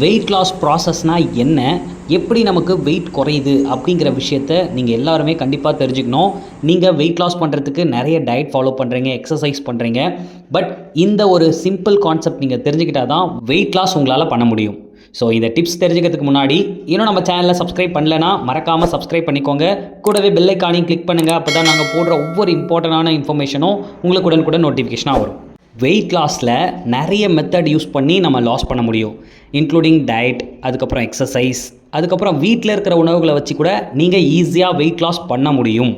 Weight loss ப்ராசஸ்னால் என்ன, எப்படி நமக்கு வெயிட் குறையுது அப்படிங்கிற விஷயத்த நீங்கள் எல்லாருமே கண்டிப்பாக தெரிஞ்சுக்கணும். நீங்கள் வெயிட் லாஸ் பண்ணுறதுக்கு நிறைய டயட் ஃபாலோ பண்ணுறீங்க, எக்ஸசைஸ் பண்ணுறீங்க. பட் இந்த ஒரு சிம்பிள் கான்செப்ட் நீங்கள் தெரிஞ்சுக்கிட்டால் தான் வெயிட் லாஸ் உங்களால் பண்ண முடியும். ஸோ இந்த டிப்ஸ் தெரிஞ்சுக்கிறதுக்கு முன்னாடி இன்னும் நம்ம சேனலில் சப்ஸ்கிரைப் பண்ணலைன்னா மறக்காமல் சப்ஸ்கிரைப் பண்ணிக்கோங்க. கூடவே பெல் ஐக்கானையும் கிளிக் பண்ணுங்கள். அப்போ தான் நாங்கள் போடுற ஒவ்வொரு இம்பார்ட்டண்டான இன்ஃபர்மேஷனும் உங்களுக்கு உடனுக்குடன் நோட்டிஃபிகேஷனாக வரும். வெயிட் லாஸில் நிறைய மெத்தட் யூஸ் பண்ணி நம்ம லாஸ் பண்ண முடியும். இன்க்ளூடிங் டயட், அதுக்கப்புறம் எக்ஸசைஸ், அதுக்கப்புறம் வீட்டில் இருக்கிற உணவுகளை வச்சு கூட நீங்கள் ஈஸியாக வெயிட் லாஸ் பண்ண முடியும்.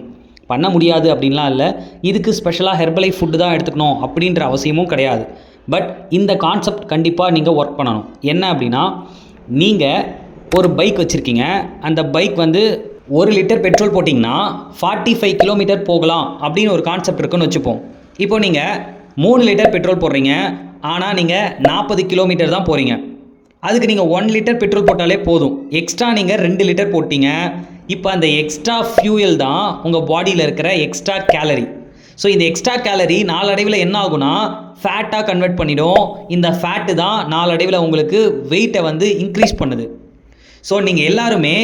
பண்ண முடியாது அப்படின்லாம் இல்லை, இதுக்கு ஸ்பெஷலாக ஹெர்பலைஃப் ஃபுட்டு தான் எடுத்துக்கணும் அப்படின்ற அவசியமும் கிடையாது. பட் இந்த கான்செப்ட் கண்டிப்பாக நீங்கள் ஒர்க் பண்ணணும். என்ன அப்படின்னா, நீங்கள் ஒரு பைக் வச்சுருக்கீங்க. அந்த பைக் வந்து 1 லிட்டர் பெட்ரோல் போட்டிங்கன்னா 45 கிலோமீட்டர் போகலாம் அப்படின்னு ஒரு கான்செப்ட் இருக்குன்னு வச்சுப்போம். இப்போ நீங்கள் 3 லிட்டர் பெட்ரோல் போடுறீங்க, ஆனால் நீங்கள் 40 கிலோமீட்டர் தான் போகிறீங்க. அதுக்கு நீங்கள் 1 லிட்டர் பெட்ரோல் போட்டாலே போதும். எக்ஸ்ட்ரா நீங்கள் 2 லிட்டர் போட்டிங்க. இப்போ அந்த எக்ஸ்ட்ரா ஃபியூயல் தான் உங்கள் பாடியில் இருக்கிற எக்ஸ்ட்ரா கேலரி. ஸோ இந்த எக்ஸ்ட்ரா கேலரி நாளடைவில் என்ன ஆகுனா ஃபேட்டாக கன்வெர்ட் பண்ணிடும். இந்த ஃபேட்டு தான் நாளடைவில் உங்களுக்கு வெயிட்டை வந்து இன்க்ரீஸ் பண்ணுது. ஸோ நீங்கள் எல்லாருமே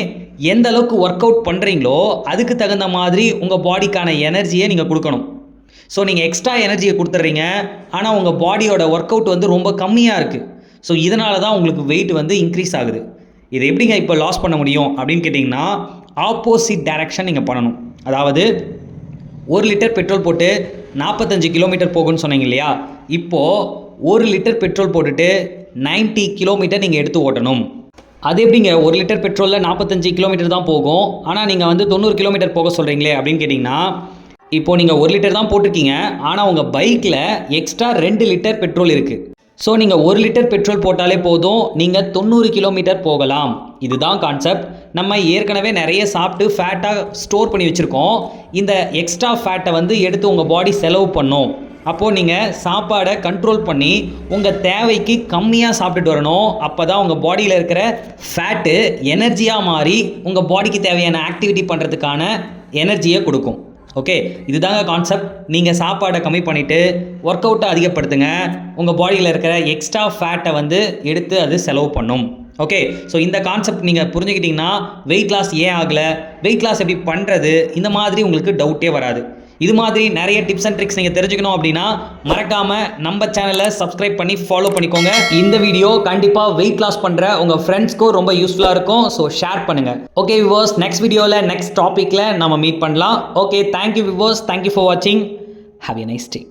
எந்த அளவுக்கு ஒர்க் அவுட் பண்ணுறீங்களோ அதுக்கு தகுந்த மாதிரி உங்கள் பாடிக்கான எனர்ஜியை நீங்கள் கொடுக்கணும். ஸோ நீங்கள் எக்ஸ்ட்ரா எனர்ஜியை கொடுத்துட்றீங்க, ஆனால் உங்கள் பாடியோட ஒர்க் அவுட் வந்து ரொம்ப கம்மியாக இருக்குது. ஸோ இதனால தான் உங்களுக்கு வெயிட் வந்து இன்க்ரீஸ் ஆகுது. இதை எப்படிங்க இப்போ லாஸ் பண்ண முடியும் அப்படின்னு கேட்டிங்கன்னா, ஆப்போசிட் டைரக்ஷன் நீங்கள் பண்ணணும். அதாவது 1 லிட்டர் பெட்ரோல் போட்டு 45 கிலோமீட்டர் போகும்னு சொன்னீங்க இல்லையா, இப்போது 1 லிட்டர் பெட்ரோல் போட்டுட்டு 90 கிலோமீட்டர் நீங்கள் எடுத்து ஓட்டணும். அது எப்படிங்க 1 லிட்டர் பெட்ரோலில் 45 கிலோமீட்டர் தான் போகும், ஆனால் நீங்கள் வந்து 90 கிலோமீட்டர் போக சொல்கிறீங்களே அப்படின்னு கேட்டிங்கன்னா, இப்போது நீங்கள் 1 லிட்டர் தான் போட்டிருக்கீங்க, ஆனால் உங்கள் பைக்கில் எக்ஸ்ட்ரா 2 லிட்டர் பெட்ரோல் இருக்குது. ஸோ நீங்கள் 1 லிட்டர் பெட்ரோல் போட்டாலே போதும், நீங்கள் 90 கிலோமீட்டர் போகலாம். இதுதான் கான்செப்ட். நம்ம ஏற்கனவே நிறைய சாப்பிட்டு ஃபேட்டாக ஸ்டோர் பண்ணி வச்சுருக்கோம். இந்த எக்ஸ்ட்ரா ஃபேட்டை வந்து எடுத்து உங்கள் பாடி செலவு பண்ணும். அப்போது நீங்கள் சாப்பாடை கண்ட்ரோல் பண்ணி உங்கள் தேவைக்கு கம்மியாக சாப்பிட்டுட்டு வரணும். அப்போ தான் உங்கள் பாடியில் இருக்கிற ஃபேட்டு எனர்ஜியாக மாறி உங்கள் பாடிக்கு தேவையான ஆக்டிவிட்டி பண்ணுறதுக்கான எனர்ஜியை கொடுக்கும். ஓகே, இதுதாங்க கான்செப்ட். நீங்கள் சாப்பாடை கம்மி பண்ணிவிட்டு ஒர்க் அவுட்டை அதிகப்படுத்துங்க. உங்கள் பாடியில் இருக்கிற எக்ஸ்ட்ரா ஃபேட்டை வந்து எடுத்து அது செலவு பண்ணும். ஓகே, ஸோ இந்த கான்செப்ட் நீங்கள் புரிஞ்சுக்கிட்டிங்கன்னா வெயிட் லாஸ் ஏன் ஆகலை, வெயிட் லாஸ் எப்படி பண்ணுறது, இந்த மாதிரி உங்களுக்கு டவுட்டே வராது. இது மாதிரி நிறைய டிப்ஸ் அண்ட் ட்ரிக்ஸ் நீங்கள் தெரிஞ்சுக்கணும் அப்படின்னா மறக்காமல் நம்ம சேனலை சப்ஸ்கிரைப் பண்ணி ஃபாலோ பண்ணிக்கோங்க. இந்த வீடியோ கண்டிப்பாக வெயிட் லாஸ் பண்ணுற உங்கள் ஃப்ரெண்ட்ஸ்க்கும் ரொம்ப யூஸ்ஃபுல்லாக இருக்கும். ஸோ ஷேர் பண்ணுங்கள். ஓகே வியூவர்ஸ், நெக்ஸ்ட் வீடியோவில் நெக்ஸ்ட் டாப்பிக்கில் நம்ம மீட் பண்ணலாம். Okay, thank you viewers, thank you for வாட்சிங். Have a nice day.